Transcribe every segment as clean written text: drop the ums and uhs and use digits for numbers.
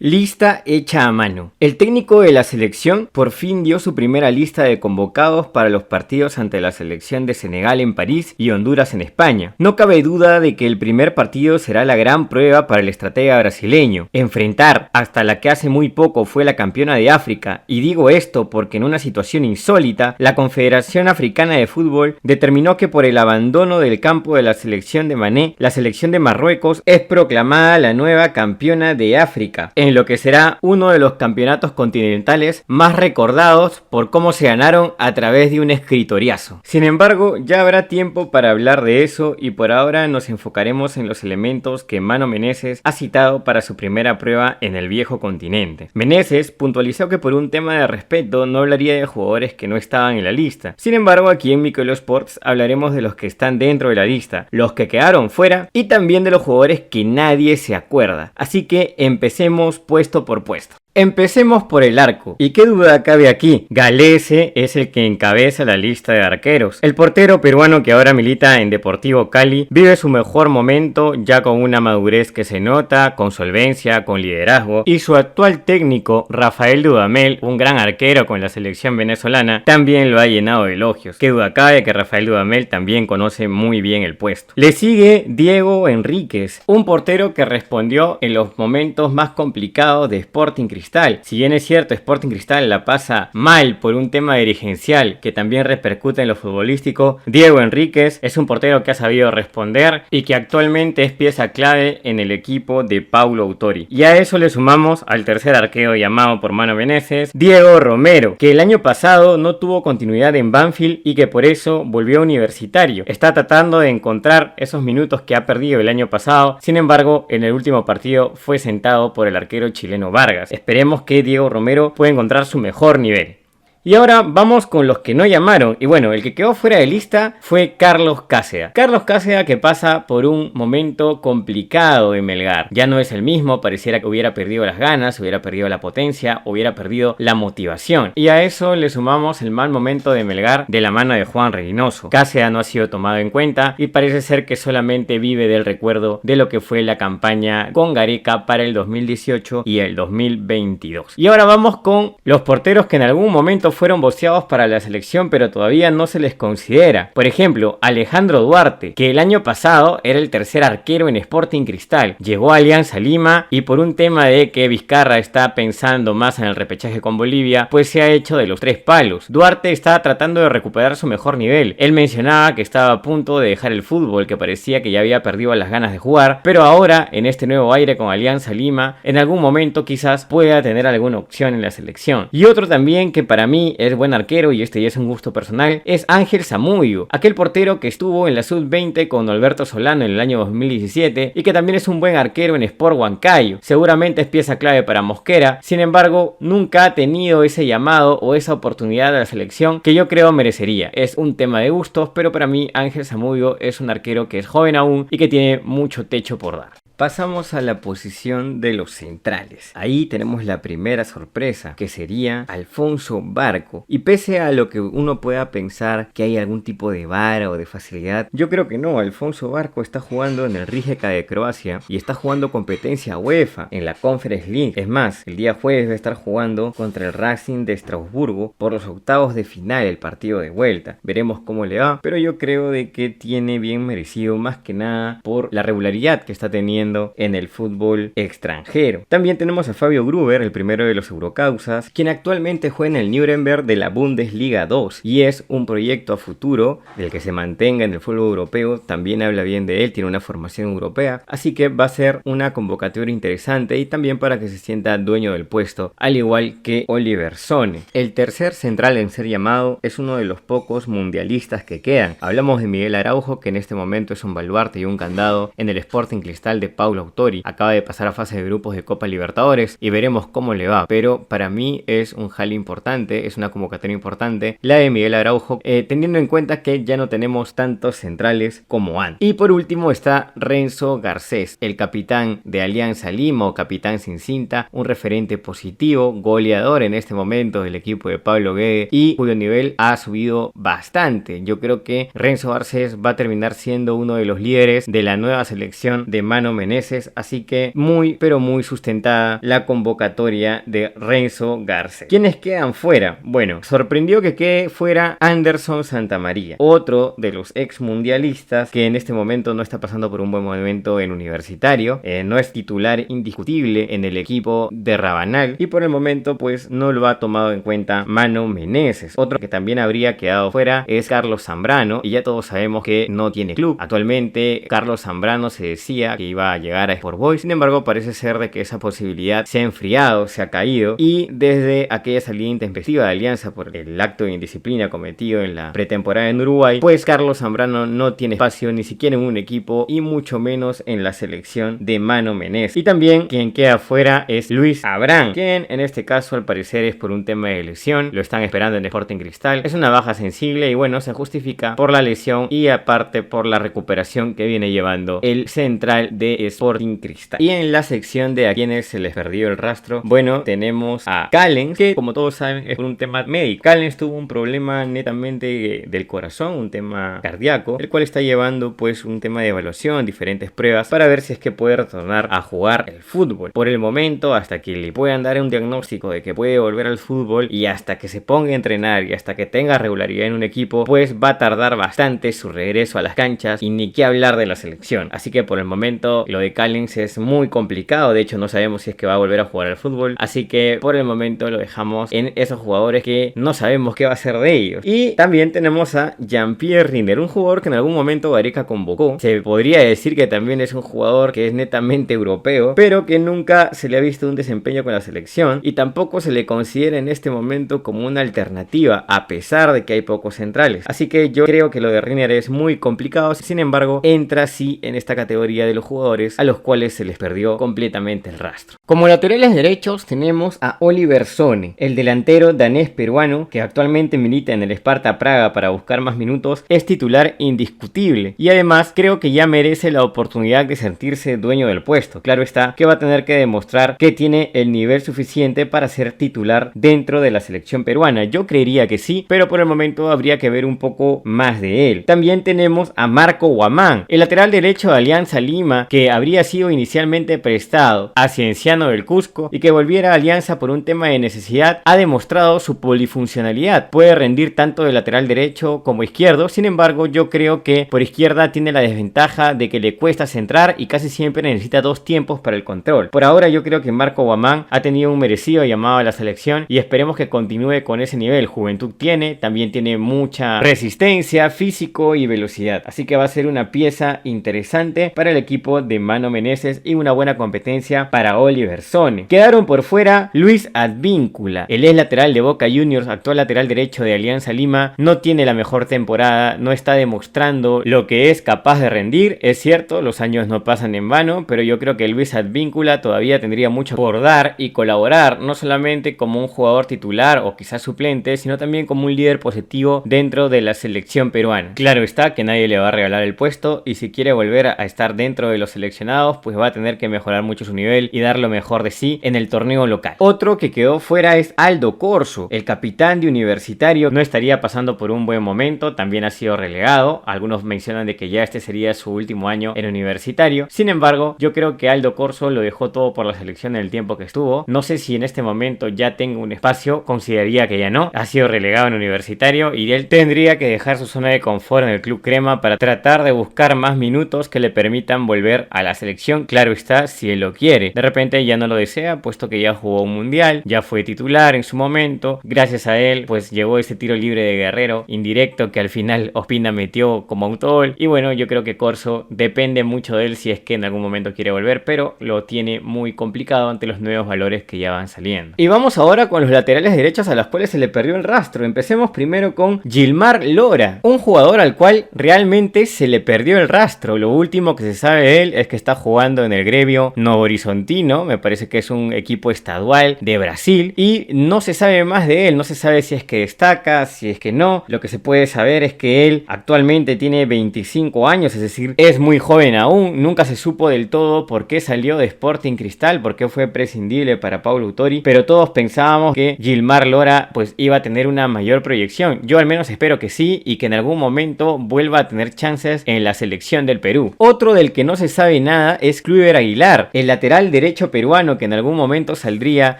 Lista hecha a mano. El técnico de la selección por fin dio su primera lista de convocados para los partidos ante la selección de Senegal en París y Honduras en España. No cabe duda de que el primer partido será la gran prueba para el estratega brasileño. Enfrentar hasta la que hace muy poco fue la campeona de África, y digo esto porque en una situación insólita, la Confederación Africana de Fútbol determinó que por el abandono del campo de la selección de Mané, la selección de Marruecos es proclamada la nueva campeona de África, en lo que será uno de los campeonatos continentales más recordados por cómo se ganaron a través de un escritoriazo. Sin embargo, ya habrá tiempo para hablar de eso y por ahora nos enfocaremos en los elementos que Mano Menezes ha citado para su primera prueba en el viejo continente. Menezes puntualizó que por un tema de respeto no hablaría de jugadores que no estaban en la lista. Sin embargo, aquí en Micolo Sports hablaremos de los que están dentro de la lista, los que quedaron fuera y también de los jugadores que nadie se acuerda. Así que empecemos puesto por puesto. Empecemos por el arco. ¿Y qué duda cabe aquí? Galese es el que encabeza la lista de arqueros. El portero peruano que ahora milita en Deportivo Cali vive su mejor momento ya con una madurez que se nota, con solvencia, con liderazgo. Y su actual técnico, Rafael Dudamel, un gran arquero con la selección venezolana, también lo ha llenado de elogios. Qué duda cabe que Rafael Dudamel también conoce muy bien el puesto. Le sigue Diego Enríquez, un portero que respondió en los momentos más complicados de Sporting Cristal. Si bien es cierto, Sporting Cristal la pasa mal por un tema dirigencial que también repercute en lo futbolístico, Diego Enríquez es un portero que ha sabido responder y que actualmente es pieza clave en el equipo de Paulo Autori. Y a eso le sumamos al tercer arquero llamado por Mano Menezes, Diego Romero, que el año pasado no tuvo continuidad en Banfield y que por eso volvió a Universitario. Está tratando de encontrar esos minutos que ha perdido el año pasado, sin embargo, en el último partido fue sentado por el arquero chileno Vargas. Esperemos que Diego Romero pueda encontrar su mejor nivel. Y ahora vamos con los que no llamaron. Y bueno, el que quedó fuera de lista fue Carlos Cáceda. Carlos Cáceda que pasa por un momento complicado en Melgar. Ya no es el mismo, pareciera que hubiera perdido las ganas, hubiera perdido la potencia, hubiera perdido la motivación. Y a eso le sumamos el mal momento de Melgar de la mano de Juan Reynoso. Cáceda no ha sido tomado en cuenta y parece ser que solamente vive del recuerdo de lo que fue la campaña con Gareca para el 2018 y el 2022. Y ahora vamos con los porteros que en algún momento fueron voceados para la selección pero todavía no se les considera. Por ejemplo, Alejandro Duarte, que el año pasado era el tercer arquero en Sporting Cristal, llegó a Alianza Lima y por un tema de que Vizcarra está pensando más en el repechaje con Bolivia, pues se ha hecho de los tres palos. Duarte está tratando de recuperar su mejor nivel. Él mencionaba que estaba a punto de dejar el fútbol, que parecía que ya había perdido las ganas de jugar, pero ahora en este nuevo aire con Alianza Lima, en algún momento quizás pueda tener alguna opción en la selección. Y otro también que para mí es buen arquero, y este ya es un gusto personal, es Ángel Zamudio, aquel portero que estuvo en la Sub-20 con Alberto Solano en el año 2017 y que también es un buen arquero en Sport Huancayo. Seguramente es pieza clave para Mosquera, sin embargo nunca ha tenido ese llamado o esa oportunidad de la selección que yo creo merecería. Es un tema de gustos, pero para mí Ángel Zamudio es un arquero que es joven aún y que tiene mucho techo por dar. Pasamos a la posición de los centrales. Ahí tenemos la primera sorpresa, que sería Alfonso Barco. Y pese a lo que uno pueda pensar que hay algún tipo de vara o de facilidad, yo creo que no. Alfonso Barco está jugando en el Rijeka de Croacia y está jugando competencia UEFA en la Conference League. Es más, el día jueves va a estar jugando contra el Racing de Estrasburgo por los octavos de final, el partido de vuelta. Veremos cómo le va, pero yo creo de que tiene bien merecido, más que nada por la regularidad que está teniendo en el fútbol extranjero. También tenemos a Fabio Gruber, el primero de los Eurocausas, quien actualmente juega en el Nuremberg de la Bundesliga 2 y es un proyecto a futuro del que se mantenga en el fútbol europeo. También habla bien de él, tiene una formación europea, así que va a ser una convocatoria interesante y también para que se sienta dueño del puesto, al igual que Oliver Sone. El tercer central en ser llamado es uno de los pocos mundialistas que quedan. Hablamos de Miguel Araujo, que en este momento es un baluarte y un candado en el Sporting Cristal de Paulo Autori. Acaba de pasar a fase de grupos de Copa Libertadores y veremos cómo le va, pero para mí es un jale importante, es una convocatoria importante la de Miguel Araujo, teniendo en cuenta que ya no tenemos tantos centrales como antes. Y por último está Renzo Garcés, el capitán de Alianza Lima o capitán sin cinta, un referente positivo, goleador en este momento del equipo de Pablo Guede y cuyo nivel ha subido bastante. Yo creo que Renzo Garcés va a terminar siendo uno de los líderes de la nueva selección de Mano Menezes Meneses, así que muy pero muy sustentada la convocatoria de Renzo Garcés. ¿Quiénes quedan fuera? Bueno, sorprendió que quede fuera Anderson Santamaría, otro de los ex mundialistas que en este momento no está pasando por un buen momento en Universitario, no es titular indiscutible en el equipo de Rabanal y por el momento pues no lo ha tomado en cuenta Mano Meneses. Otro que también habría quedado fuera es Carlos Zambrano y ya todos sabemos que no tiene club. Actualmente Carlos Zambrano se decía que iba a llegar a Sport Boys, sin embargo parece ser de que esa posibilidad se ha enfriado, se ha caído y desde aquella salida intempestiva de Alianza por el acto de indisciplina cometido en la pretemporada en Uruguay, pues Carlos Zambrano no tiene espacio ni siquiera en un equipo y mucho menos en la selección de Mano Meneses. Y también quien queda fuera es Luis Abrán, quien en este caso al parecer es por un tema de lesión, lo están esperando en Sporting Cristal, es una baja sensible y bueno, se justifica por la lesión y aparte por la recuperación que viene llevando el central de Sporting Cristal. Y en la sección de a quienes se les perdió el rastro, bueno, tenemos a Callens, que como todos saben es por un tema médico. Callens tuvo un problema netamente del corazón, un tema cardíaco, el cual está llevando pues un tema de evaluación, diferentes pruebas para ver si es que puede retornar a jugar el fútbol. Por el momento, hasta que le puedan dar un diagnóstico de que puede volver al fútbol y hasta que se ponga a entrenar y hasta que tenga regularidad en un equipo, pues va a tardar bastante su regreso a las canchas y ni qué hablar de la selección. Así que por el momento lo de Callens es muy complicado, de hecho no sabemos si es que va a volver a jugar al fútbol, así que por el momento lo dejamos en esos jugadores que no sabemos qué va a ser de ellos. Y también tenemos a Jean-Pierre Rinder, un jugador que en algún momento Gareca convocó. Se podría decir que también es un jugador que es netamente europeo, pero que nunca se le ha visto un desempeño con la selección y tampoco se le considera en este momento como una alternativa, a pesar de que hay pocos centrales. Así que yo creo que lo de Rinder es muy complicado, sin embargo entra sí en esta categoría de los jugadores a los cuales se les perdió completamente el rastro. Como laterales derechos tenemos a Oliver Sone, el delantero danés peruano que actualmente milita en el Sparta Praga para buscar más minutos, es titular indiscutible y además creo que ya merece la oportunidad de sentirse dueño del puesto. Claro está que va a tener que demostrar que tiene el nivel suficiente para ser titular dentro de la selección peruana. Yo creería que sí, pero por el momento habría que ver un poco más de él. También tenemos a Marco Guamán, el lateral derecho de Alianza Lima, que habría sido inicialmente prestado a Cienciano del Cusco y que volviera a Alianza por un tema de necesidad. Ha demostrado su polifuncionalidad, puede rendir tanto de lateral derecho como izquierdo, sin embargo yo creo que por izquierda tiene la desventaja de que le cuesta centrar y casi siempre necesita dos tiempos para el control. Por ahora yo creo que Marco Guamán ha tenido un merecido llamado a la selección y esperemos que continúe con ese nivel. Juventud tiene, también tiene mucha resistencia, físico y velocidad, así que va a ser una pieza interesante para el equipo de Mano Meneses y una buena competencia para Oliver Sone. Quedaron por fuera Luis Advíncula, el ex lateral de Boca Juniors, actual lateral derecho de Alianza Lima, no tiene la mejor temporada, no está demostrando lo que es capaz de rendir. Es cierto, los años no pasan en vano, pero yo creo que Luis Advíncula todavía tendría mucho por dar y colaborar, no solamente como un jugador titular o quizás suplente, sino también como un líder positivo dentro de la selección peruana. Claro está que nadie le va a regalar el puesto y si quiere volver a estar dentro de los seleccionados, pues va a tener que mejorar mucho su nivel y dar lo mejor de sí en el torneo local. Otro que quedó fuera es Aldo Corso, el capitán de Universitario, no estaría pasando por un buen momento, también ha sido relegado, algunos mencionan de que ya este sería su último año en Universitario, sin embargo yo creo que Aldo Corso lo dejó todo por la selección en el tiempo que estuvo, no sé si en este momento ya tenga un espacio, consideraría que ya no, ha sido relegado en Universitario y él tendría que dejar su zona de confort en el Club Crema para tratar de buscar más minutos que le permitan volver a la selección, claro está, si él lo quiere. De repente ya no lo desea, puesto que ya jugó un mundial, ya fue titular en su momento, gracias a él pues llegó ese tiro libre de Guerrero indirecto que al final Ospina metió como autogol y bueno, yo creo que Corso depende mucho de él si es que en algún momento quiere volver, pero lo tiene muy complicado ante los nuevos valores que ya van saliendo. Y vamos ahora con los laterales derechos a los cuales se le perdió el rastro. Empecemos primero con Gilmar Lora, un jugador al cual realmente se le perdió el rastro. Lo último que se sabe de él es que está jugando en el Grêmio Novo Horizontino, me parece que es un equipo estadual de Brasil y no se sabe más de él, no se sabe si es que destaca, si es que no. Lo que se puede saber es que él actualmente tiene 25 años, es decir, es muy joven aún, nunca se supo del todo por qué salió de Sporting Cristal, por qué fue prescindible para Paulo Autori, pero todos pensábamos que Gilmar Lora pues iba a tener una mayor proyección. Yo al menos espero que sí y que en algún momento vuelva a tener chances en la selección del Perú. Otro del que no se sabe sabe nada es Kluivert Aguilar, el lateral derecho peruano que en algún momento saldría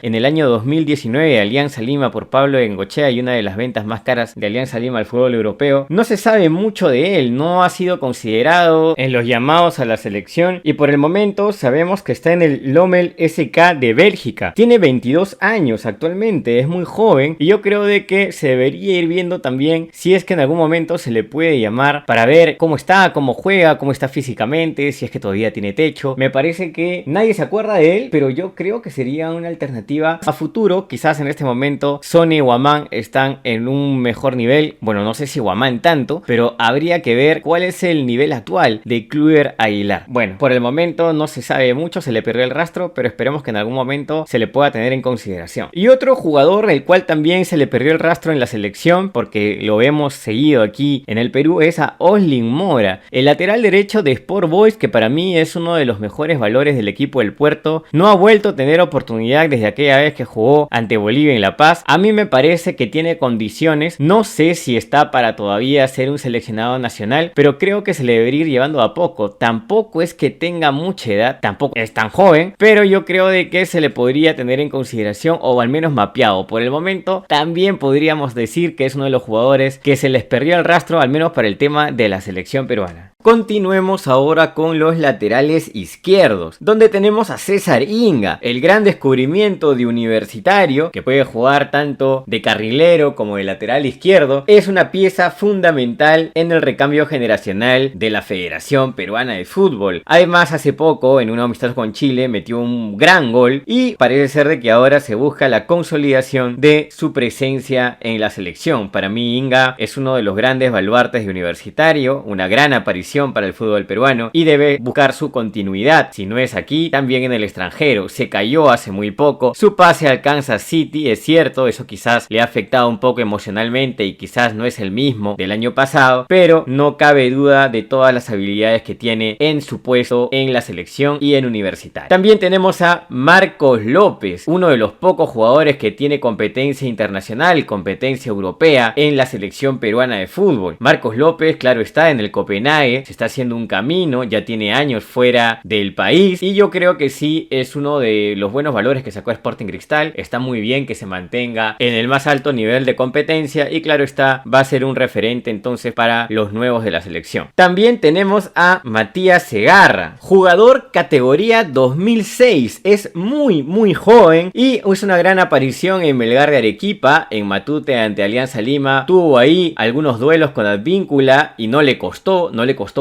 en el año 2019 de Alianza Lima por Pablo Bengochea y una de las ventas más caras de Alianza Lima al fútbol europeo. No se sabe mucho de él, no ha sido considerado en los llamados a la selección y por el momento sabemos que está en el Lommel SK de Bélgica. Tiene 22 años actualmente, es muy joven y yo creo de que se debería ir viendo también si es que en algún momento se le puede llamar para ver cómo está, cómo juega, cómo está físicamente, si es que todavía tiene techo. Me parece que nadie se acuerda de él, pero yo creo que sería una alternativa a futuro. Quizás en este momento Sony y Guamán están en un mejor nivel. Bueno, no sé si Guamán tanto, pero habría que ver cuál es el nivel actual de Kluivert Aguilar. Bueno, por el momento no se sabe mucho, se le perdió el rastro, pero esperemos que en algún momento se le pueda tener en consideración. Y otro jugador el cual también se le perdió el rastro en la selección, porque lo hemos seguido aquí en el Perú, es a Oslin Mora, el lateral derecho de Sport Boys, que para mí es uno de los mejores valores del equipo del Puerto. No ha vuelto a tener oportunidad desde aquella vez que jugó ante Bolivia en La Paz. A mí me parece que tiene condiciones, no sé si está para todavía ser un seleccionado nacional, pero creo que se le debería ir llevando a poco. Tampoco es que tenga mucha edad, tampoco es tan joven, pero yo creo de que se le podría tener en consideración o al menos mapeado. Por el momento también podríamos decir que es uno de los jugadores que se les perdió el rastro, al menos para el tema de la selección peruana. Continuemos ahora con los laterales izquierdos, donde tenemos a César Inga, el gran descubrimiento de Universitario, que puede jugar tanto de carrilero como de lateral izquierdo. Es una pieza fundamental en el recambio generacional de la Federación Peruana de Fútbol. Además, hace poco, en un amistoso con Chile, metió un gran gol y parece ser de que ahora se busca la consolidación de su presencia en la selección. Para mí, Inga es uno de los grandes baluartes de Universitario, una gran aparición para el fútbol peruano y debe buscar su continuidad, si no es aquí, también en el extranjero. Se cayó hace muy poco, su pase al Kansas City, es cierto, eso quizás le ha afectado un poco emocionalmente y quizás no es el mismo del año pasado, pero no cabe duda de todas las habilidades que tiene en su puesto en la selección y en Universitario. También tenemos a Marcos López, uno de los pocos jugadores que tiene competencia internacional, competencia europea en la selección peruana de fútbol. Marcos López, claro está, en el Copenhague se está haciendo un camino, ya tiene años fuera del país y yo creo que sí es uno de los buenos valores que sacó Sporting Cristal. Está muy bien que se mantenga en el más alto nivel de competencia y claro está, va a ser un referente entonces para los nuevos de la selección. También tenemos a Matías Segarra, jugador categoría 2006, es muy joven y es una gran aparición en Melgar de Arequipa, en Matute ante Alianza Lima. Tuvo ahí algunos duelos con Advíncula y no le costó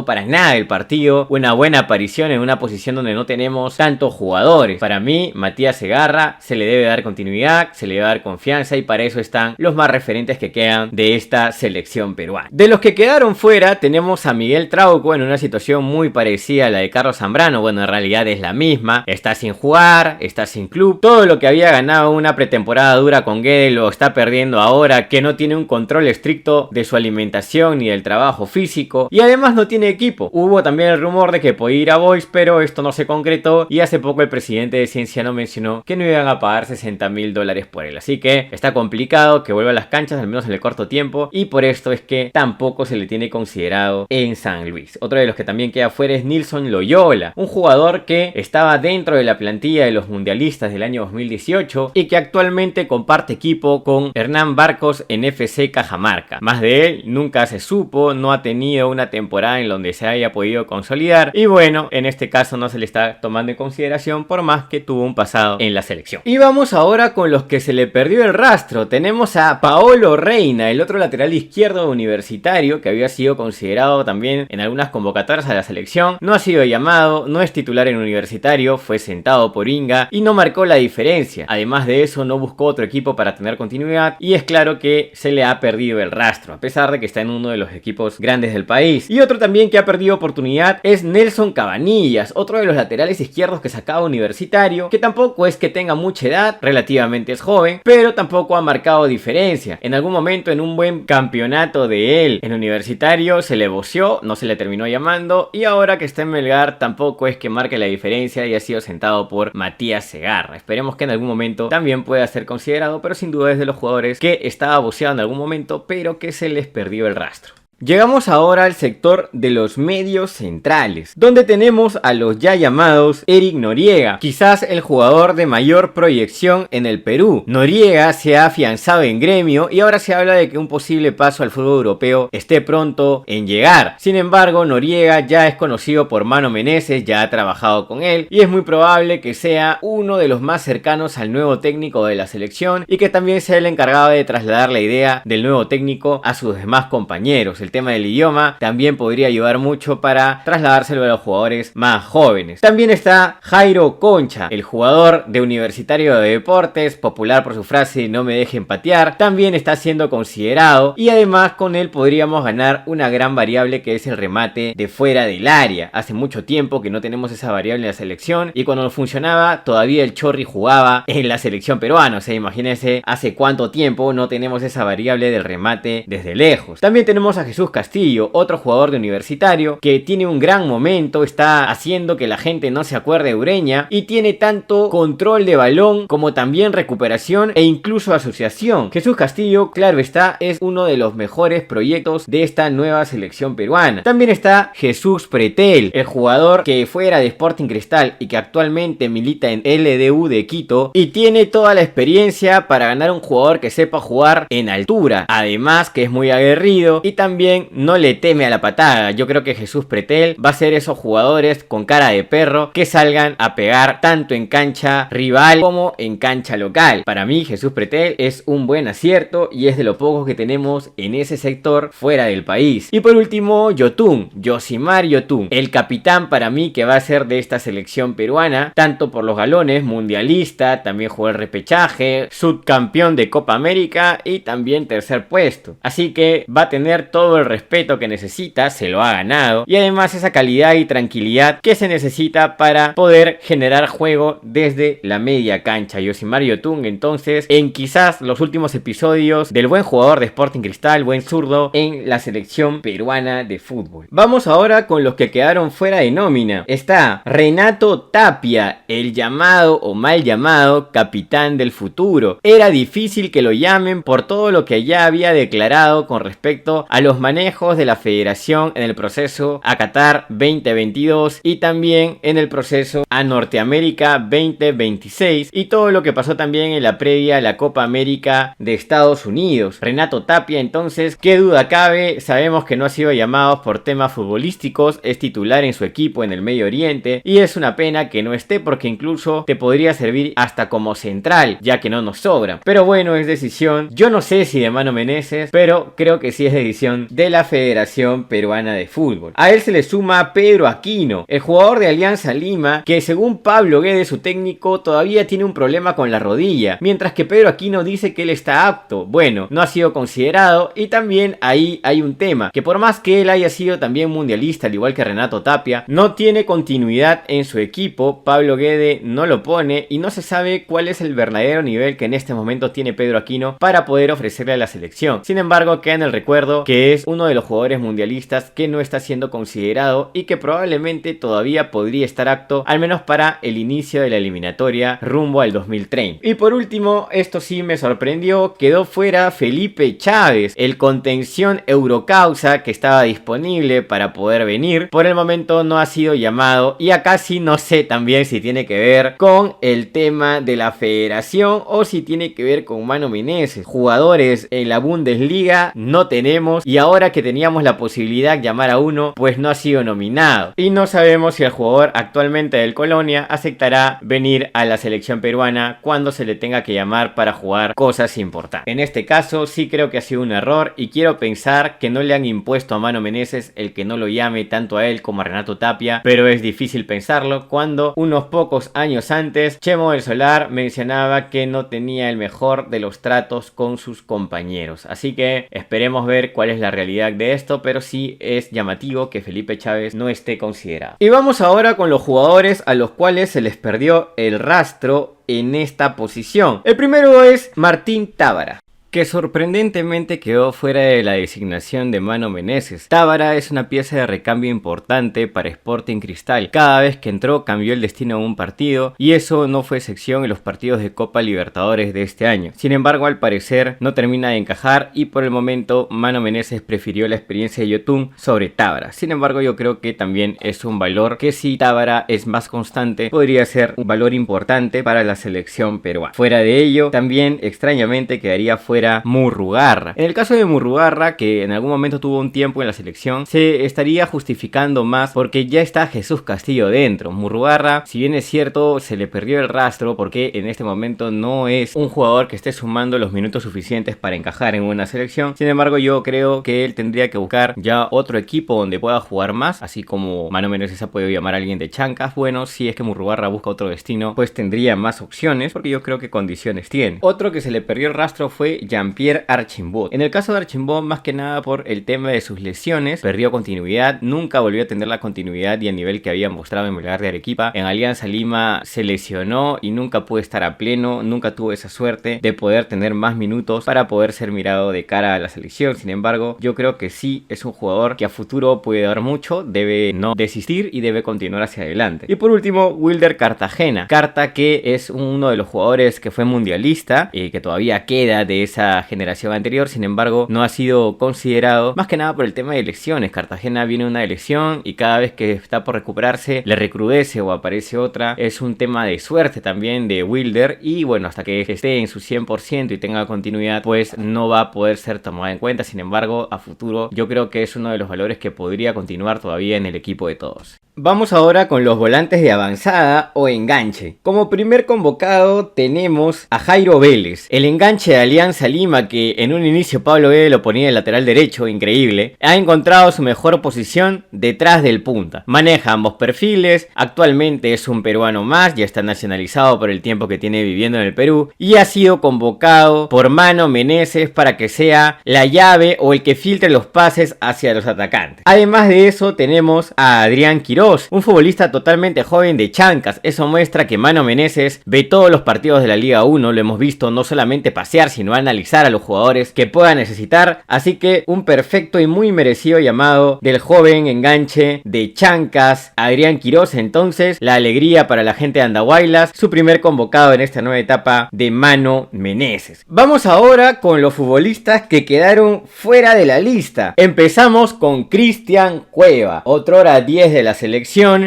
para nada el partido. Una buena aparición en una posición donde no tenemos tantos jugadores. Para mí, Matías Segarra se le debe dar continuidad, se le debe dar confianza y para eso están los más referentes que quedan de esta selección peruana. De los que quedaron fuera tenemos a Miguel Trauco en una situación muy parecida a la de Carlos Zambrano. Bueno, en realidad es la misma. Está sin jugar, está sin club. Todo lo que había ganado una pretemporada dura con Guede lo está perdiendo ahora, que no tiene un control estricto de su alimentación ni del trabajo físico y además no tiene equipo. Hubo también el rumor de que podía ir a Boys, pero esto no se concretó y hace poco el presidente de Cienciano mencionó que no iban a pagar $60.000 por él. Así que está complicado que vuelva a las canchas, al menos en el corto tiempo, y por esto es que tampoco se le tiene considerado en San Luis. Otro de los que también queda fuera es Nilson Loyola, un jugador que estaba dentro de la plantilla de los mundialistas del año 2018 y que actualmente comparte equipo con Hernán Barcos en FC Cajamarca. Más de él nunca se supo, no ha tenido una temporada en donde se haya podido consolidar y bueno, en este caso no se le está tomando en consideración por más que tuvo un pasado en la selección. Y vamos ahora con los que se le perdió el rastro. Tenemos a Paolo Reina, el otro lateral izquierdo Universitario que había sido considerado también en algunas convocatorias a la selección. No ha sido llamado, no es titular en Universitario, fue sentado por Inga y no marcó la diferencia. Además de eso no buscó otro equipo para tener continuidad y es claro que se le ha perdido el rastro a pesar de que está en uno de los equipos grandes del país. Y otro también que ha perdido oportunidad es Nelson Cabanillas, otro de los laterales izquierdos que sacaba Universitario, que tampoco es que tenga mucha edad, relativamente es joven, pero tampoco ha marcado diferencia. En algún momento en un buen campeonato de él en Universitario se le voció, no se le terminó llamando y ahora que está en Melgar tampoco es que marque la diferencia y ha sido sentado por Matías Segarra. Esperemos que en algún momento también pueda ser considerado, pero sin duda es de los jugadores que estaba voceado en algún momento pero que se les perdió el rastro. Llegamos ahora al sector de los medios centrales, donde tenemos a los ya llamados Eric Noriega, quizás el jugador de mayor proyección en el Perú. Noriega se ha afianzado en Gremio y ahora se habla de que un posible paso al fútbol europeo esté pronto en llegar. Sin embargo, Noriega ya es conocido por Mano Menezes, ya ha trabajado con él y es muy probable que sea uno de los más cercanos al nuevo técnico de la selección y que también sea el encargado de trasladar la idea del nuevo técnico a sus demás compañeros. El tema del idioma también podría ayudar mucho para trasladárselo a los jugadores más jóvenes. También está Jairo Concha, el jugador de Universitario de Deportes, popular por su frase "no me dejen patear", también está siendo considerado y además con él podríamos ganar una gran variable que es el remate de fuera del área. Hace mucho tiempo que no tenemos esa variable en la selección y cuando funcionaba todavía el Chorri jugaba en la selección peruana, o sea, imagínense hace cuánto tiempo no tenemos esa variable del remate desde lejos. También tenemos a Jesús Castillo, otro jugador de Universitario que tiene un gran momento, está haciendo que la gente no se acuerde de Ureña y tiene tanto control de balón como también recuperación e incluso asociación. Jesús Castillo, claro está, es uno de los mejores proyectos de esta nueva selección peruana. También está Jesús Pretel, el jugador que fuera de Sporting Cristal y que actualmente milita en LDU de Quito y tiene toda la experiencia para ganar un jugador que sepa jugar en altura, además que es muy aguerrido y también no le teme a la patada. Yo creo que Jesús Pretel va a ser esos jugadores con cara de perro que salgan a pegar tanto en cancha rival como en cancha local. Para mí Jesús Pretel es un buen acierto y es de los pocos que tenemos en ese sector fuera del país. Y por último, Yotun, Yosimar Yotun, el capitán para mí que va a ser de esta selección peruana, tanto por los galones, mundialista, también jugó el repechaje, subcampeón de Copa América y también tercer puesto. Así que va a tener todo el respeto que necesita, se lo ha ganado y además esa calidad y tranquilidad que se necesita para poder generar juego desde la media cancha. Yosimar Yotun entonces en quizás los últimos episodios del buen jugador de Sporting Cristal, buen zurdo en la selección peruana de fútbol. Vamos ahora con los que quedaron fuera de nómina. Está Renato Tapia, el llamado o mal llamado capitán del futuro. Era difícil que lo llamen por todo lo que ya había declarado con respecto a los manejos de la federación en el proceso a Qatar 2022 y también en el proceso a Norteamérica 2026 y todo lo que pasó también en la previa a la Copa América de Estados Unidos. Renato Tapia entonces, qué duda cabe, sabemos que no ha sido llamado por temas futbolísticos, es titular en su equipo en el Medio Oriente y es una pena que no esté porque incluso te podría servir hasta como central ya que no nos sobra. Pero bueno, es decisión, yo no sé si de Mano Menezes, pero creo que sí es decisión de la Federación Peruana de Fútbol. A él se le suma Pedro Aquino, el jugador de Alianza Lima, que según Pablo Guedes, su técnico, todavía tiene un problema con la rodilla, mientras que Pedro Aquino dice que él está apto. Bueno, no ha sido considerado y también ahí hay un tema, que por más que él haya sido también mundialista, al igual que Renato Tapia, no tiene continuidad en su equipo. Pablo Guedes no lo pone y no se sabe cuál es el verdadero nivel que en este momento tiene Pedro Aquino para poder ofrecerle a la selección. Sin embargo, queda en el recuerdo que es uno de los jugadores mundialistas que no está siendo considerado y que probablemente todavía podría estar apto, al menos para el inicio de la eliminatoria rumbo al 2030. Y por último, esto sí me sorprendió, quedó fuera Felipe Chávez, el contención Eurocausa que estaba disponible para poder venir. Por el momento no ha sido llamado y acá sí no sé también si tiene que ver con el tema de la federación o si tiene que ver con Mano Menezes. Jugadores en la Bundesliga no tenemos y ahora que teníamos la posibilidad de llamar a uno, pues no ha sido nominado. Y no sabemos si el jugador actualmente del Colonia aceptará venir a la selección peruana cuando se le tenga que llamar para jugar cosas importantes. En este caso sí creo que ha sido un error y quiero pensar que no le han impuesto a Mano Menezes el que no lo llame tanto a él como a Renato Tapia, pero es difícil pensarlo cuando unos pocos años antes Chemo del Solar mencionaba que no tenía el mejor de los tratos con sus compañeros. Así que esperemos ver cuál es la realidad de esto, pero sí es llamativo que Felipe Chávez no esté considerado. Y vamos ahora con los jugadores a los cuales se les perdió el rastro en esta posición. El primero es Martín Tábara. que sorprendentemente quedó fuera de la designación de Mano Menezes. Tábara es una pieza de recambio importante para Sporting Cristal. Cada vez que entró cambió el destino de un partido y eso no fue excepción en los partidos de Copa Libertadores de este año. Sin embargo, al parecer no termina de encajar y por el momento Mano Menezes prefirió la experiencia de Yotun sobre Tábara. Sin embargo, yo creo que también es un valor que si Tábara es más constante podría ser un valor importante para la selección peruana. Fuera de ello, también extrañamente quedaría fuera Murrugarra. En el caso de Murrugarra, que en algún momento tuvo un tiempo en la selección, se estaría justificando más porque ya está Jesús Castillo dentro. Murrugarra, si bien es cierto, se le perdió el rastro porque en este momento no es un jugador que esté sumando los minutos suficientes para encajar en una selección. Sin embargo, yo creo que él tendría que buscar ya otro equipo donde pueda jugar más, así como Mano Menezes ha podido llamar a alguien de Chancas. Bueno, si es que Murrugarra busca otro destino, pues tendría más opciones porque yo creo que condiciones tiene. Otro que se le perdió el rastro fue Jean-Pierre Archimbot. En el caso de Archimbot, más que nada por el tema de sus lesiones, perdió continuidad, nunca volvió a tener la continuidad y el nivel que había mostrado en Melgar de Arequipa. En Alianza Lima se lesionó y nunca pudo estar a pleno, nunca tuvo esa suerte de poder tener más minutos para poder ser mirado de cara a la selección. Sin embargo, yo creo que sí es un jugador que a futuro puede dar mucho, debe no desistir y debe continuar hacia adelante. Y por último, Wilder Cartagena. Carta, que es uno de los jugadores que fue mundialista y que todavía queda de esa generación anterior, sin embargo no ha sido considerado, más que nada por el tema de elecciones. Cartagena viene una elección y cada vez que está por recuperarse le recrudece o aparece otra. Es un tema de suerte también de Wilder y bueno, hasta que esté en su 100% y tenga continuidad, pues no va a poder ser tomada en cuenta. Sin embargo, a futuro yo creo que es uno de los valores que podría continuar todavía en el equipo de todos. Vamos ahora con los volantes de avanzada o enganche. Como primer convocado tenemos a Jairo Vélez, el enganche de Alianza Lima, que en un inicio Pablo Guede lo ponía de lateral derecho, increíble. Ha encontrado su mejor posición detrás del punta. Maneja ambos perfiles, actualmente es un peruano más, ya está nacionalizado por el tiempo que tiene viviendo en el Perú y ha sido convocado por Mano Menezes para que sea la llave o el que filtre los pases hacia los atacantes. Además de eso tenemos a Adrián Quiroz, un futbolista totalmente joven de Chancas. Eso muestra que Mano Menezes ve todos los partidos de la Liga 1, lo hemos visto no solamente pasear, sino analizar a los jugadores que pueda necesitar, así que un perfecto y muy merecido llamado del joven enganche de Chancas, Adrián Quiroz. Entonces, la alegría para la gente de Andahuaylas, su primer convocado en esta nueva etapa de Mano Menezes. Vamos ahora con los futbolistas que quedaron fuera de la lista. Empezamos con Cristian Cueva, otrora 10 de la selección,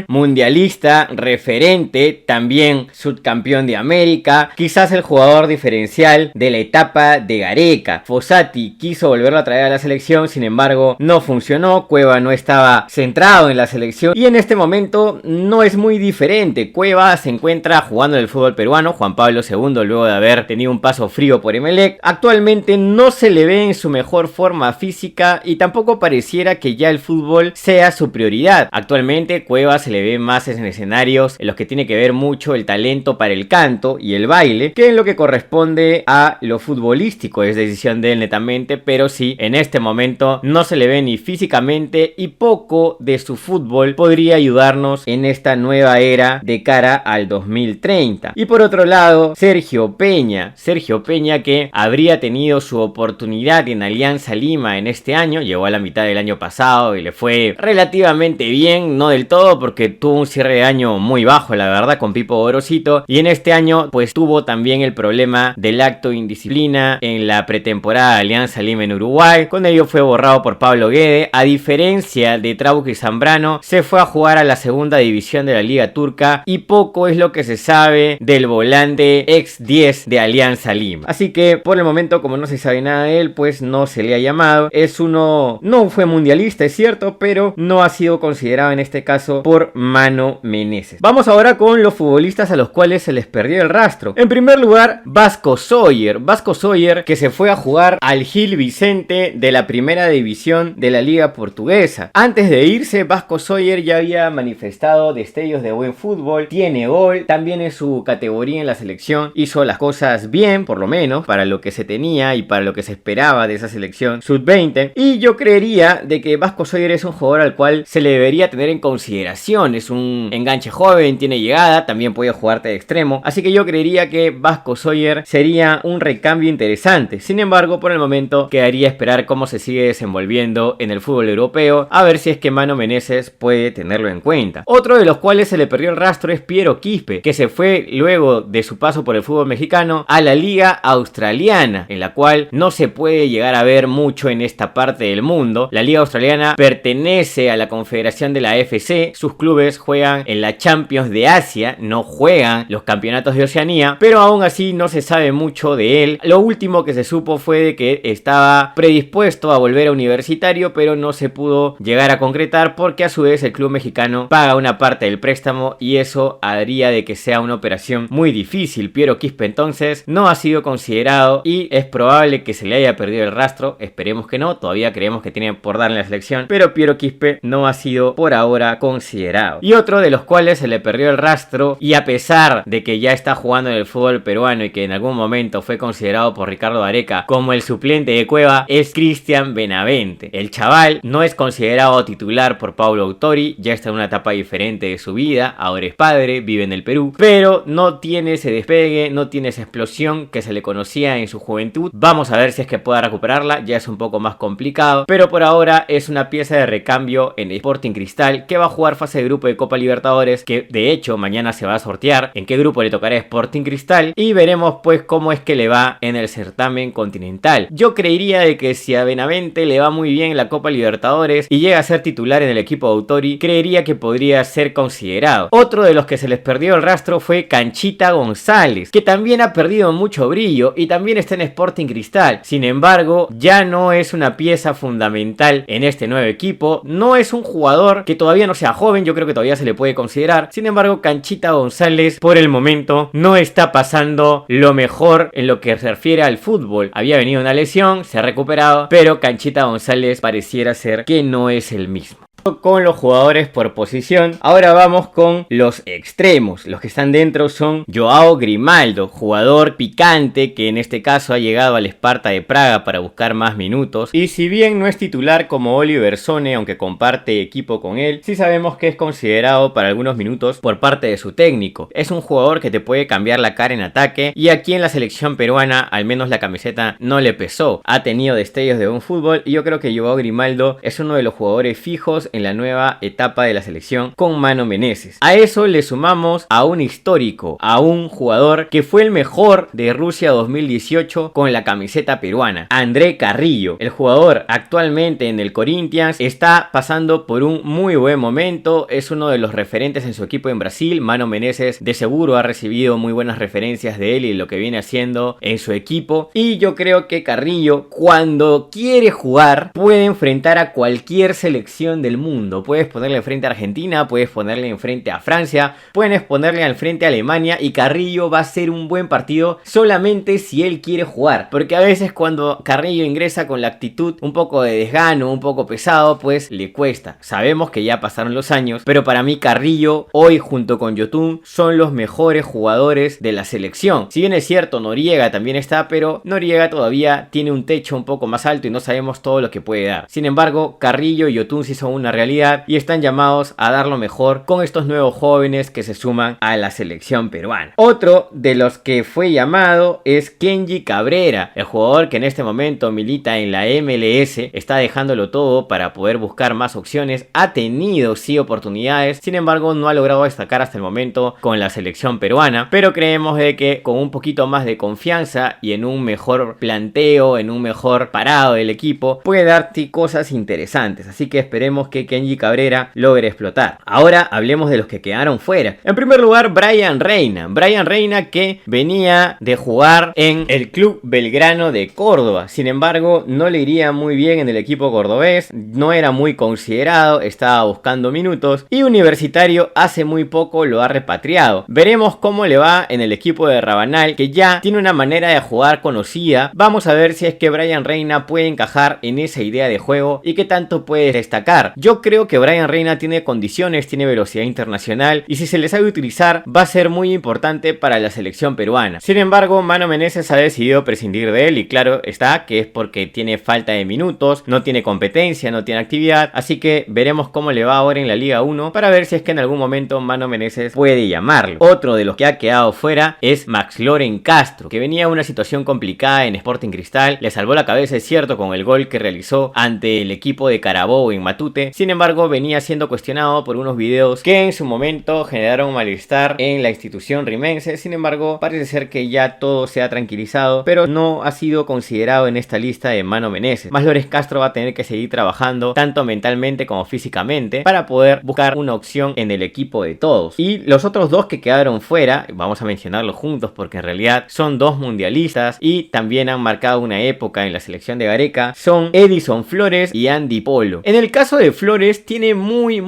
mundialista, referente, también subcampeón de América, quizás el jugador diferencial de la etapa de Gareca. Fossati quiso volverlo a traer a la selección, sin embargo no funcionó. Cueva no estaba centrado en la selección y en este momento no es muy diferente. Cueva se encuentra jugando en el fútbol peruano, Juan Pablo II, luego de haber tenido un paso frío por Emelec. Actualmente no se le ve en su mejor forma física y tampoco pareciera que ya el fútbol sea su prioridad. Actualmente Cueva se le ve más en escenarios en los que tiene que ver mucho el talento para el canto y el baile que en lo que corresponde a lo futbolístico. Es decisión de él netamente, pero sí, en este momento no se le ve ni físicamente y poco de su fútbol podría ayudarnos en esta nueva era de cara al 2030. Y por otro lado, Sergio Peña que habría tenido su oportunidad en Alianza Lima en este año, llegó a la mitad del año pasado y le fue relativamente bien, no del todo porque tuvo un cierre de año muy bajo, la verdad, con Pipo Gorosito, y en este año pues tuvo también el problema del acto de indisciplina en la pretemporada de Alianza Lima en Uruguay. Con ello fue borrado por Pablo Guede. A diferencia de Trauco Zambrano, se fue a jugar a la segunda división de la Liga Turca y poco es lo que se sabe del volante ex 10 de Alianza Lima. Así que por el momento, como no se sabe nada de él, pues no se le ha llamado. No fue mundialista, es cierto, pero no ha sido considerado en este caso por Mano Menezes. Vamos ahora con los futbolistas a los cuales se les perdió el rastro. En primer lugar, Vasco Sawyer, que se fue a jugar al Gil Vicente de la primera división de la Liga Portuguesa. Antes de irse, Vasco Sawyer ya había manifestado destellos de buen fútbol, tiene gol, también en su categoría en la selección hizo las cosas bien, por lo menos para lo que se tenía y para lo que se esperaba de esa selección sub-20, y yo creería de que Vasco Sawyer es un jugador al cual se le debería tener en consideración consideración, es un enganche joven, tiene llegada, también puede jugarte de extremo, así que yo creería que Vasco Sawyer sería un recambio interesante. Sin embargo, por el momento quedaría esperar cómo se sigue desenvolviendo en el fútbol europeo, a ver si es que Mano Menezes puede tenerlo en cuenta. Otro de los cuales se le perdió el rastro es Piero Quispe, que se fue luego de su paso por el fútbol mexicano a la liga australiana, en la cual no se puede llegar a ver mucho en esta parte del mundo. La liga australiana pertenece a la confederación de la AFC, sus clubes juegan en la Champions de Asia, no juegan los campeonatos de Oceanía, pero aún así no se sabe mucho de él. Lo último que se supo fue de que estaba predispuesto a volver a Universitario, pero no se pudo llegar a concretar porque a su vez el club mexicano paga una parte del préstamo y eso haría de que sea una operación muy difícil. Piero Quispe entonces no ha sido considerado y es probable que se le haya perdido el rastro. Esperemos que no, todavía creemos que tiene por darle la selección, pero Piero Quispe no ha sido por ahora considerado. Y otro de los cuales se le perdió el rastro, y a pesar de que ya está jugando en el fútbol peruano y que en algún momento fue considerado por Ricardo Gareca como el suplente de Cueva, es Cristian Benavente. El chaval no es considerado titular por Paulo Autori, ya está en una etapa diferente de su vida, ahora es padre, vive en el Perú, pero no tiene ese despegue, no tiene esa explosión que se le conocía en su juventud. Vamos a ver si es que pueda recuperarla, ya es un poco más complicado, pero por ahora es una pieza de recambio en Sporting Cristal, que va a jugar fase de grupo de Copa Libertadores, que de hecho mañana se va a sortear en qué grupo le tocará Sporting Cristal, y veremos pues cómo es que le va en el certamen continental. Yo creería de que si a Benavente le va muy bien en la Copa Libertadores y llega a ser titular en el equipo de Autori, creería que podría ser considerado. Otro de los que se les perdió el rastro fue Canchita González, que también ha perdido mucho brillo y también está en Sporting Cristal. Sin embargo, ya no es una pieza fundamental en este nuevo equipo, no es un jugador que todavía no sea joven, yo creo que todavía se le puede considerar. Sin embargo, Canchita González por el momento no está pasando lo mejor en lo que se refiere al fútbol. Había venido una lesión, se ha recuperado, pero Canchita González pareciera ser que no es el mismo. Con los jugadores por posición, ahora vamos con los extremos. Los que están dentro son Joao Grimaldo, jugador picante que en este caso ha llegado al Sparta de Praga para buscar más minutos, y si bien no es titular como Oliver Sone, aunque comparte equipo con él, sí sabemos que es considerado para algunos minutos por parte de su técnico. Es un jugador que te puede cambiar la cara en ataque, y aquí en la selección peruana al menos la camiseta no le pesó, ha tenido destellos de buen fútbol, y yo creo que Joao Grimaldo es uno de los jugadores fijos en la nueva etapa de la selección con Mano Menezes. A eso le sumamos a un histórico, a un jugador que fue el mejor de Rusia 2018 con la camiseta peruana, André Carrillo. El jugador actualmente en el Corinthians está pasando por un muy buen momento, es uno de los referentes en su equipo en Brasil. Mano Menezes de seguro ha recibido muy buenas referencias de él y lo que viene haciendo en su equipo, y yo creo que Carrillo, cuando quiere jugar, puede enfrentar a cualquier selección del mundo. Puedes ponerle enfrente a Argentina, puedes ponerle enfrente a Francia, puedes ponerle al frente a Alemania, y Carrillo va a ser un buen partido solamente si él quiere jugar, porque a veces cuando Carrillo ingresa con la actitud un poco de desgano, un poco pesado, pues le cuesta. Sabemos que ya pasaron los años, pero para mí Carrillo hoy junto con Yotun son los mejores jugadores de la selección. Si bien es cierto, Noriega también está, pero Noriega todavía tiene un techo un poco más alto y no sabemos todo lo que puede dar. Sin embargo, Carrillo y Yotun sí son una realidad y están llamados a dar lo mejor con estos nuevos jóvenes que se suman a la selección peruana. Otro de los que fue llamado es Kenji Cabrera, el jugador que en este momento milita en la MLS, está dejándolo todo para poder buscar más opciones, ha tenido sí oportunidades, sin embargo no ha logrado destacar hasta el momento con la selección peruana, pero creemos de que con un poquito más de confianza y en un mejor planteo, en un mejor parado del equipo, puede darte cosas interesantes, así que esperemos que Kenji Cabrera logre explotar. Ahora hablemos de los que quedaron fuera. En primer lugar, Brian Reina, que venía de jugar en el Club Belgrano de Córdoba, sin embargo no le iría muy bien en el equipo cordobés, no era muy considerado, estaba buscando minutos, y Universitario hace muy poco lo ha repatriado. Veremos cómo le va en el equipo de Rabanal, que ya tiene una manera de jugar conocida. Vamos a ver si es que Brian Reina puede encajar en esa idea de juego y qué tanto puede destacar. Yo Yo creo que Brian Reina tiene condiciones, tiene velocidad internacional y si se le sabe utilizar va a ser muy importante para la selección peruana. Sin embargo, Mano Menezes ha decidido prescindir de él y claro está que es porque tiene falta de minutos, no tiene competencia, no tiene actividad, así que veremos cómo le va ahora en la Liga 1 para ver si es que en algún momento Mano Menezes puede llamarlo. Otro de los que ha quedado fuera es Maxloren Castro, que venía una situación complicada en Sporting Cristal, le salvó la cabeza, es cierto, con el gol que realizó ante el equipo de Carabobo en Matute. Sin embargo, venía siendo cuestionado por unos videos que en su momento generaron malestar en la institución rimense. Sin embargo, parece ser que ya todo se ha tranquilizado, pero no ha sido considerado en esta lista de Mano Menezes. Maxloren Castro va a tener que seguir trabajando tanto mentalmente como físicamente para poder buscar una opción en el equipo de todos. Y los otros dos que quedaron fuera, vamos a mencionarlos juntos porque en realidad son dos mundialistas y también han marcado una época en la selección de Gareca, son Edison Flores y Andy Polo. En el caso de Flores tiene muy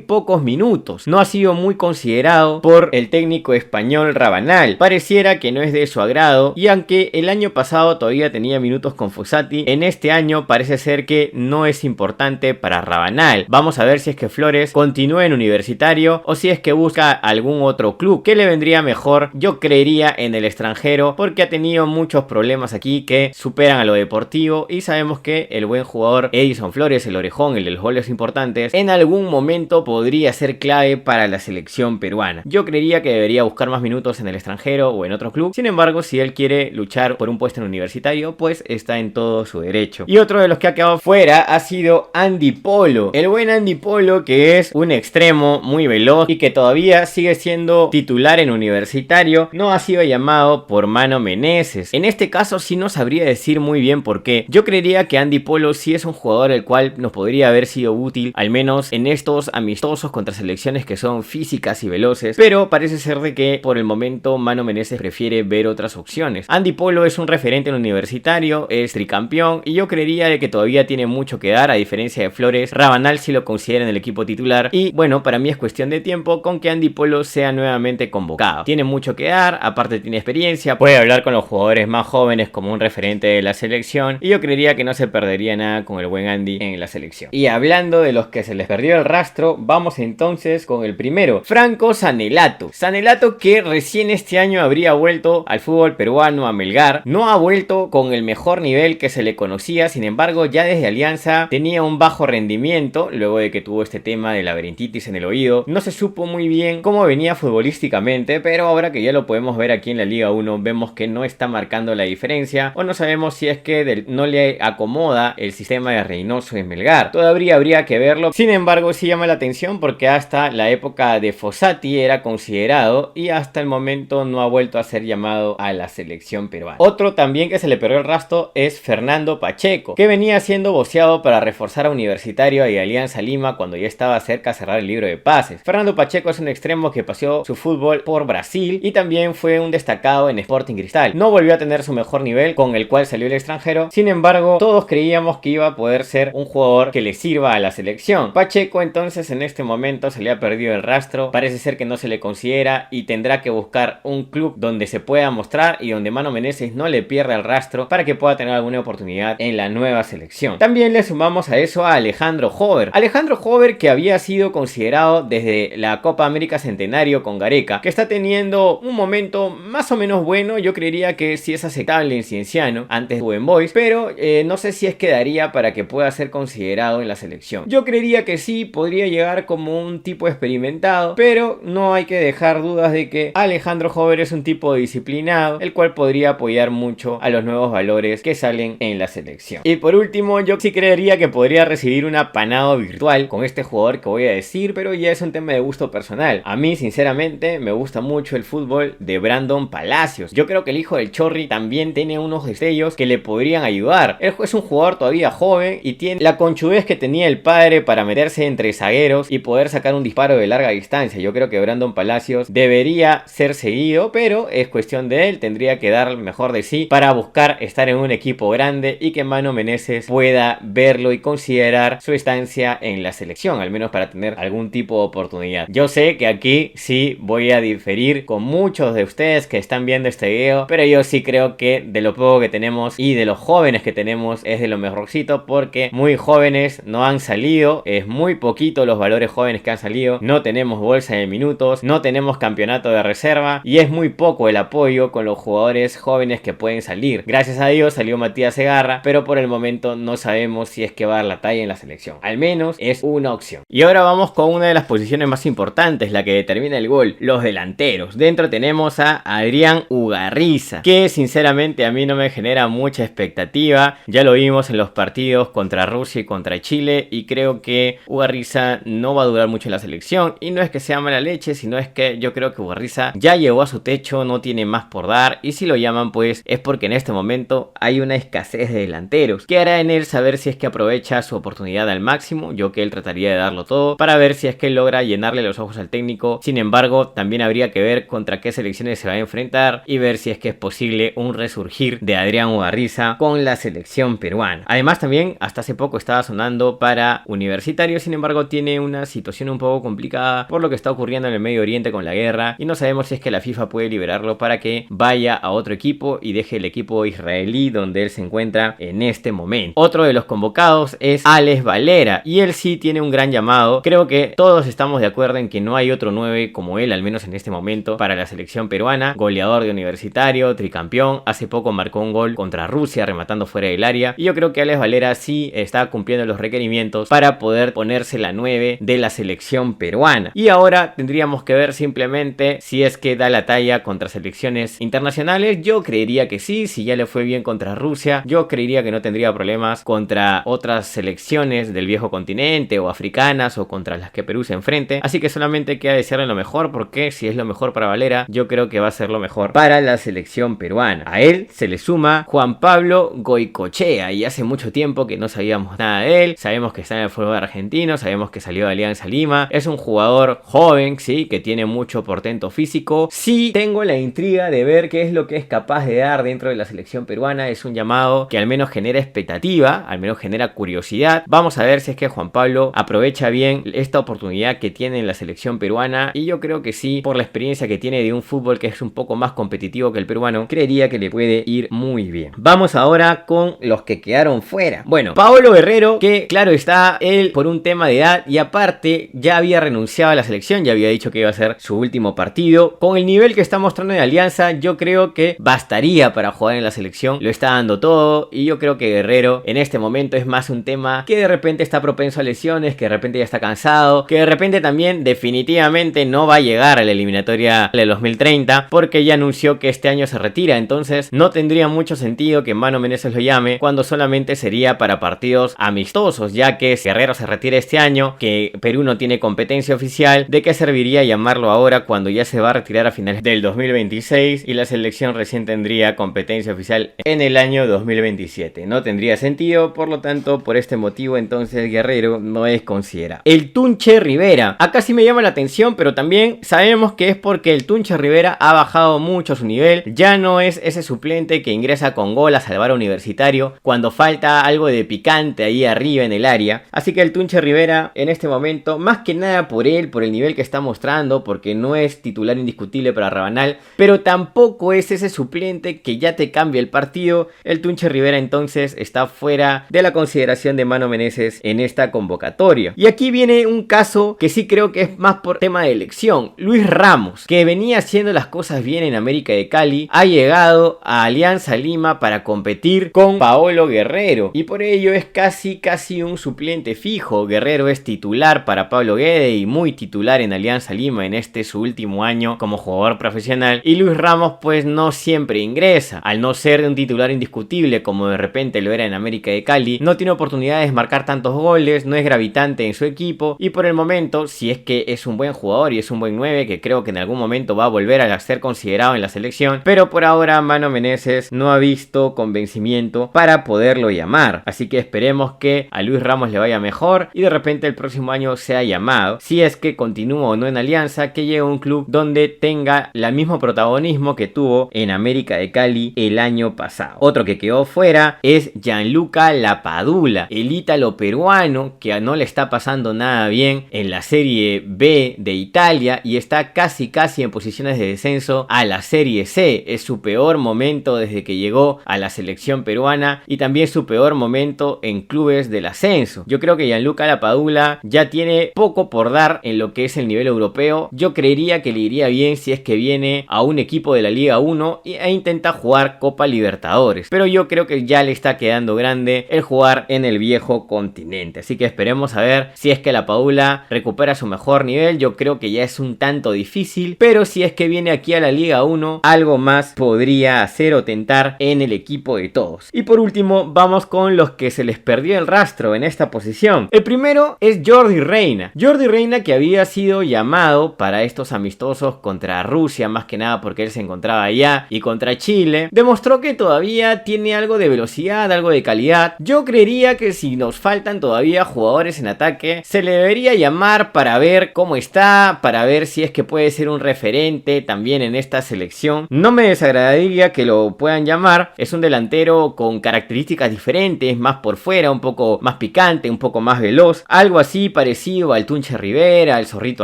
pocos minutos, no ha sido muy considerado por el técnico español Rabanal, pareciera que no es de su agrado y aunque el año pasado todavía tenía minutos con Fossati, en este año parece ser que no es importante para Rabanal. Vamos a ver si es que Flores continúa en Universitario o si es que busca algún otro club que le vendría mejor. Yo creería en el extranjero porque ha tenido muchos problemas aquí que superan a lo deportivo y sabemos que el buen jugador Edison Flores, el orejón, el de los goles importantes, en algún momento podría ser clave para la selección peruana. Yo creería que debería buscar más minutos en el extranjero o en otro club. Sin embargo, si él quiere luchar por un puesto en Universitario, pues está en todo su derecho. Y otro de los que ha quedado fuera ha sido Andy Polo. El buen Andy Polo, que es un extremo muy veloz y que todavía sigue siendo titular en Universitario, no ha sido llamado por Mano Menezes. En este caso sí no sabría decir muy bien por qué. Yo creería que Andy Polo sí es un jugador el cual nos podría haber sido útil, al menos en estos amistosos contra selecciones que son físicas y veloces, pero parece ser de que por el momento Mano Menezes prefiere ver otras opciones. Andy Polo es un referente en Universitario, es tricampeón y yo creería de que todavía tiene mucho que dar, a diferencia de Flores. Rabanal sí lo considera en el equipo titular y bueno, para mí es cuestión de tiempo con que Andy Polo sea nuevamente convocado. Tiene mucho que dar, aparte tiene experiencia, puede hablar con los jugadores más jóvenes como un referente de la selección y yo creería que no se perdería nada con el buen Andy en la selección. Y hablando de los que se les perdió el rastro, vamos entonces con el primero, Franco Sanelato. Sanelato, que recién este año habría vuelto al fútbol peruano, a Melgar, no ha vuelto con el mejor nivel que se le conocía. Sin embargo, ya desde Alianza tenía un bajo rendimiento luego de que tuvo este tema de laberintitis en el oído. No se supo muy bien cómo venía futbolísticamente, pero ahora que ya lo podemos ver aquí en la Liga 1, vemos que no está marcando la diferencia o no sabemos si es que no le acomoda el sistema de Reynoso en Melgar. Todavía habría que verlo. Sin embargo, sí llama la atención porque hasta la época de Fossati era considerado y hasta el momento no ha vuelto a ser llamado a la selección peruana. Otro también que se le perdió el rastro es Fernando Pacheco, que venía siendo voceado para reforzar a Universitario y Alianza Lima cuando ya estaba cerca de cerrar el libro de pases. Fernando Pacheco es un extremo que paseó su fútbol por Brasil y también fue un destacado en Sporting Cristal. No volvió a tener su mejor nivel con el cual salió el extranjero. Sin embargo, todos creíamos que iba a poder ser un jugador que le sirva a la selección. Pacheco entonces en este momento se le ha perdido el rastro, parece ser que no se le considera y tendrá que buscar un club donde se pueda mostrar y donde Mano Menezes no le pierda el rastro para que pueda tener alguna oportunidad en la nueva selección. También le sumamos a eso a Alejandro Hover. Alejandro Hover, que había sido considerado desde la Copa América Centenario con Gareca, que está teniendo un momento más o menos bueno. Yo creería que sí es aceptable en Cienciano, antes de Buen Boys, pero no sé si es que daría para que pueda ser considerado en la selección. Yo creería que sí, podría llegar como un tipo experimentado, pero no hay que dejar dudas de que Alejandro Hover es un tipo disciplinado, el cual podría apoyar mucho a los nuevos valores que salen en la selección. Y por último, yo sí creería que podría recibir un apanado virtual con este jugador que voy a decir, pero ya es un tema de gusto personal. A mí, sinceramente, me gusta mucho el fútbol de Brandon Palacios. Yo creo que el hijo del Chorri también tiene unos destellos que le podrían ayudar. Él es un jugador todavía joven y tiene la conchudez que tenía el padre para meterse entre zagueros y poder sacar un disparo de larga distancia. Yo creo que Brandon Palacios debería ser seguido, pero es cuestión de él. Tendría que dar mejor de sí para buscar estar en un equipo grande y que Mano Menezes pueda verlo y considerar su estancia en la selección, al menos para tener algún tipo de oportunidad. Yo sé que aquí sí voy a diferir con muchos de ustedes que están viendo este video, pero yo sí creo que de lo poco que tenemos y de los jóvenes que tenemos es de lo mejorcito, porque muy jóvenes no han salido, es muy poquito los valores jóvenes que han salido, no tenemos bolsa de minutos, no tenemos campeonato de reserva y es muy poco el apoyo con los jugadores jóvenes que pueden salir. Gracias a Dios salió Matías Segarra, pero por el momento no sabemos si es que va a dar la talla en la selección. Al menos es una opción. Y ahora vamos con una de las posiciones más importantes, la que determina el gol, los delanteros. Dentro tenemos a Adrián Ugarriza, que sinceramente a mí no me genera mucha expectativa. Ya lo vimos en los partidos contra Rusia y contra Chile y creo que Ugarriza no va a durar mucho en la selección. Y no es que sea mala leche, sino es que yo creo que Ugarriza ya llegó a su techo, no tiene más por dar, y si lo llaman pues es porque en este momento hay una escasez de delanteros. ¿Qué hará en él saber si es que aprovecha su oportunidad al máximo? Yo que él trataría de darlo todo para ver si es que él logra llenarle los ojos al técnico. Sin embargo, también habría que ver contra qué selecciones se va a enfrentar y ver si es que es posible un resurgir de Adrián Ugarriza con la selección peruana. Además también hasta hace poco estaba sonando para Universitario, sin embargo tiene una situación un poco complicada por lo que está ocurriendo en el Medio Oriente con la guerra y no sabemos si es que la FIFA puede liberarlo para que vaya a otro equipo y deje el equipo israelí donde él se encuentra en este momento. Otro de los convocados es Alex Valera y él sí tiene un gran llamado. Creo que todos estamos de acuerdo en que no hay otro 9 como él, al menos en este momento, para la selección peruana. Goleador de Universitario, tricampeón, hace poco marcó un gol contra Rusia rematando fuera del área y yo creo que Alex Valera sí está cumpliendo los requerimientos para poder ponerse la 9 de la selección peruana. Y ahora tendríamos que ver simplemente si es que da la talla contra selecciones internacionales. Yo creería que sí, si ya le fue bien contra Rusia, yo creería que no tendría problemas contra otras selecciones del viejo continente o africanas o contra las que Perú se enfrente. Así que solamente queda desearle lo mejor, porque si es lo mejor para Valera, yo creo que va a ser lo mejor para la selección peruana. A él se le suma Juan Pablo Goicoechea y hace mucho tiempo que no sabíamos nada de él. Sabemos que está en el fútbol argentino, sabemos que salió de Alianza Lima, es un jugador joven, sí, que tiene mucho portento físico. Sí tengo la intriga de ver qué es lo que es capaz de dar dentro de la selección peruana. Es un llamado que al menos genera expectativa, al menos genera curiosidad. Vamos a ver si es que Juan Pablo aprovecha bien esta oportunidad que tiene en la selección peruana y yo creo que sí, por la experiencia que tiene de un fútbol que es un poco más competitivo que el peruano, creería que le puede ir muy bien. Vamos ahora con los que quedaron fuera. Bueno, Paolo Guerrero, que claro está, él por un tema de edad y aparte ya había renunciado a la selección, ya había dicho que iba a ser su último partido. Con el nivel que está mostrando en Alianza, yo creo que bastaría para jugar en la selección, lo está dando todo y yo creo que Guerrero en este momento es más un tema que de repente está propenso a lesiones, que de repente ya está cansado, que de repente también definitivamente no va a llegar a la eliminatoria del 2030 porque ya anunció que este año se retira. Entonces no tendría mucho sentido que Mano Menezes lo llame cuando solamente sería para partidos amistosos, ya que si Guerrero se retira este año, que Perú no tiene competencia oficial, ¿de qué serviría llamarlo ahora cuando ya se va a retirar a finales del 2026 y la selección recién tendría competencia oficial en el año 2027? No tendría sentido, por lo tanto, por este motivo entonces Guerrero no es considerado. El Tunche Rivera, acá sí me llama la atención, pero también sabemos que es porque el Tunche Rivera ha bajado mucho su nivel, ya no es ese suplente que ingresa con gol a salvar a Universitario cuando falta algo de picante ahí arriba en el área. Así que el Tunche Rivera en este momento, más que nada por él, por el nivel que está mostrando, porque no es titular indiscutible para Rabanal, pero tampoco es ese suplente que ya te cambia el partido. El Tunche Rivera entonces está fuera de la consideración de Mano Menezes en esta convocatoria. Y aquí viene un caso que sí creo que es más por tema de elección. Luis Ramos, que venía haciendo las cosas bien en América de Cali, ha llegado a Alianza Lima para competir con Paolo Guerrero y por ello es casi un suplente fijo. Guerrero es titular para Pablo Guede y muy titular en Alianza Lima en este su último año como jugador profesional, y Luis Ramos pues no siempre ingresa, al no ser un titular indiscutible como de repente lo era en América de Cali, no tiene oportunidades de marcar tantos goles, no es gravitante en su equipo y por el momento, si es que es un buen jugador y es un buen 9, que creo que en algún momento va a volver a ser considerado en la selección, pero por ahora Mano Menezes no ha visto convencimiento para poderlo llamar, así que esperemos que a Luis Ramos le vaya mejor y de repente el próximo año sea llamado, si es que continúa o no en Alianza, que llegue a un club donde tenga el mismo protagonismo que tuvo en América de Cali el año pasado. Otro que quedó fuera es Gianluca Lapadula, el ítalo peruano que no le está pasando nada bien en la Serie B de Italia y está casi en posiciones de descenso a la Serie C. Es su peor momento desde que llegó a la selección peruana y también su peor momento en clubes del ascenso. ascenso. Yo creo que Gianluca Lapadula ya tiene poco por dar en lo que es el nivel europeo. Yo creería que le iría bien si es que viene a un equipo de la Liga 1 e intenta jugar Copa Libertadores, pero yo creo que ya le está quedando grande el jugar en el viejo continente, así que esperemos a ver si es que Lapadula recupera su mejor nivel. Yo creo que ya es un tanto difícil, pero si es que viene aquí a la Liga 1, algo más podría hacer o tentar en el equipo de todos. Y por último, vamos con los que se les perdió el rastro en esta posición. El primero es Jordi Reina. Jordi Reina, que había sido llamado para estos amistosos contra Rusia, más que nada porque él se encontraba allá, y contra Chile, demostró que todavía tiene algo de velocidad, algo de calidad. Yo creería que si nos faltan todavía jugadores en ataque, se le debería llamar para ver cómo está, para ver si es que puede ser un referente también en esta selección. No me desagradaría que lo puedan llamar. Es un delantero con características diferentes, más por fuera, un poco más picante, un poco más veloz, algo así parecido al Tunche Rivera, al Zorrito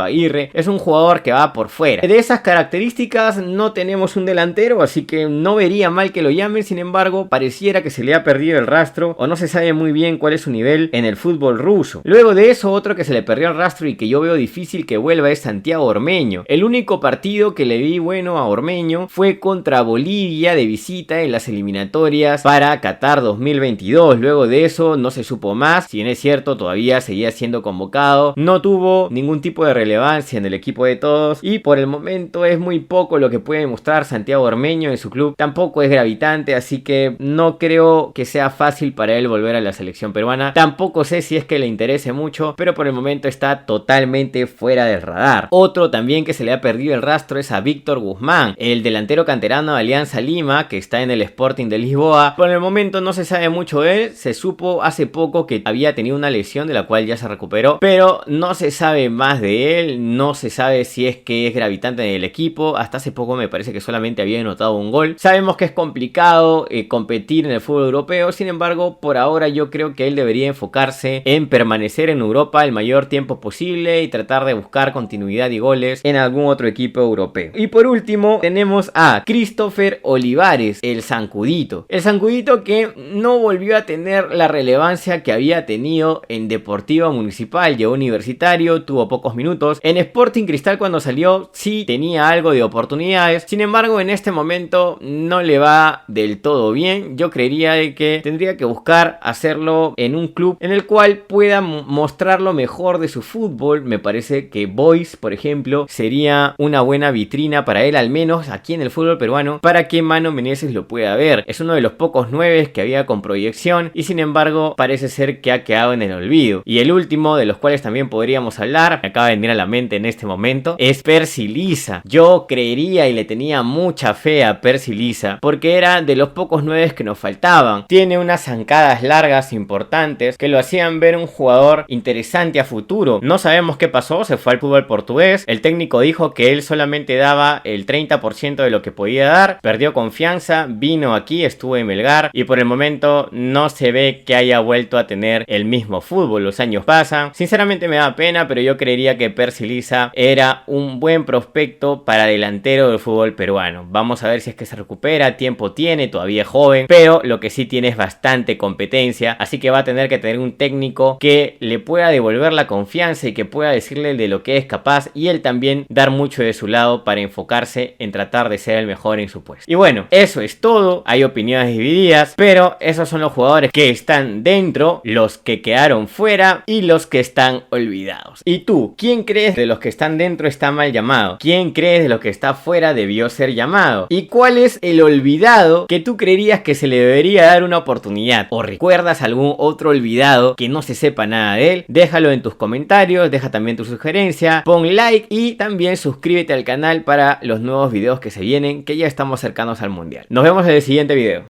Aguirre. Es un jugador que va por fuera. De esas características no tenemos un delantero, así que no vería mal que lo llamen. Sin embargo, pareciera que se le ha perdido el rastro o no se sabe muy bien cuál es su nivel en el fútbol ruso. Luego de eso, otro que se le perdió el rastro y que yo veo difícil que vuelva es Santiago Ormeño. El único partido que le vi bueno a Ormeño fue contra Bolivia de visita en las eliminatorias para Qatar 2022. Luego de eso no se supo más. Si bien es cierto, todavía seguía siendo convocado, no tuvo ningún tipo de relevancia en el equipo de todos y por el momento es muy poco lo que puede mostrar Santiago Ormeño en su club. Tampoco es gravitante, así que no creo que sea fácil para él volver a la selección peruana. Tampoco sé si es que le interese mucho, pero por el momento está totalmente fuera del radar. Otro también que se le ha perdido el rastro es a Víctor Guzmán, el delantero canterano de Alianza Lima, que está en el Sporting de Lisboa. Por el momento no se sabe mucho de él. Se supo hace poco que había tenido una lesión de la cual ya se recuperó, pero no se sabe más de él. No se sabe si es que es gravitante en el equipo. Hasta hace poco me parece que solamente había anotado un gol. Sabemos que es complicado competir en el fútbol europeo. Sin embargo, por ahora yo creo que él debería enfocarse en permanecer en Europa el mayor tiempo posible y tratar de buscar continuidad y goles en algún otro equipo europeo. Y por último tenemos a Christopher Olivares, el Zancudito. El Zancudito que no volvió a tener la relevancia que había tenido en Deportivo Municipal. Llegó Universitario, tuvo pocos minutos. En Sporting Cristal cuando salió sí tenía algo de oportunidades. Sin embargo, en este momento no le va del todo bien. Yo creería de que tendría que buscar hacerlo en un club en el cual pueda mostrar lo mejor de su fútbol. Me parece que Boys, por ejemplo, sería una buena vitrina para él, al menos aquí en el fútbol peruano, para que Mano Menezes lo pueda ver. Es uno de los pocos 9 que había con proyección y sin embargo parece ser que ha quedado en el olvido. Y el último de los cuales también podríamos hablar, me acaba de venir a la mente en este momento, es Percy Liza. Yo creería y le tenía mucha fe a Percy Liza porque era de los pocos 9 que nos faltaban. Tiene unas zancadas largas importantes que lo hacían ver un jugador interesante a futuro. No sabemos qué pasó, se fue al fútbol portugués. El técnico dijo que él solamente daba el 30% de lo que podía dar, perdió confianza, vino aquí, estuvo en Melgar y por el momento no se ve que haya vuelto a tener el mismo fútbol. Los años pasan, sinceramente me da pena, pero yo creería que Percy Liza era un buen prospecto para delantero del fútbol peruano. Vamos a ver si es que se recupera, tiempo tiene, todavía es joven, pero lo que sí tiene es bastante competencia, así que va a tener que tener un técnico que le pueda devolver la confianza y que pueda decirle de lo que es capaz y él también dar mucho de su lado para enfocarse en tratar de ser el mejor en su puesto. Y bueno, eso es todo. Hay opiniones divididas, pero esos son los jugadores que están dentro, los que quedaron fuera y los que están olvidados. ¿Y tú? ¿Quién crees de los que están dentro está mal llamado? ¿Quién crees de los que está fuera debió ser llamado? ¿Y cuál es el olvidado que tú creerías que se le debería dar una oportunidad? ¿O recuerdas algún otro olvidado que no se sepa nada de él? Déjalo en tus comentarios, deja también tu sugerencia, pon like y también suscríbete al canal para los nuevos videos que se vienen, que ya estamos cercanos al mundial. Nos vemos en el siguiente video.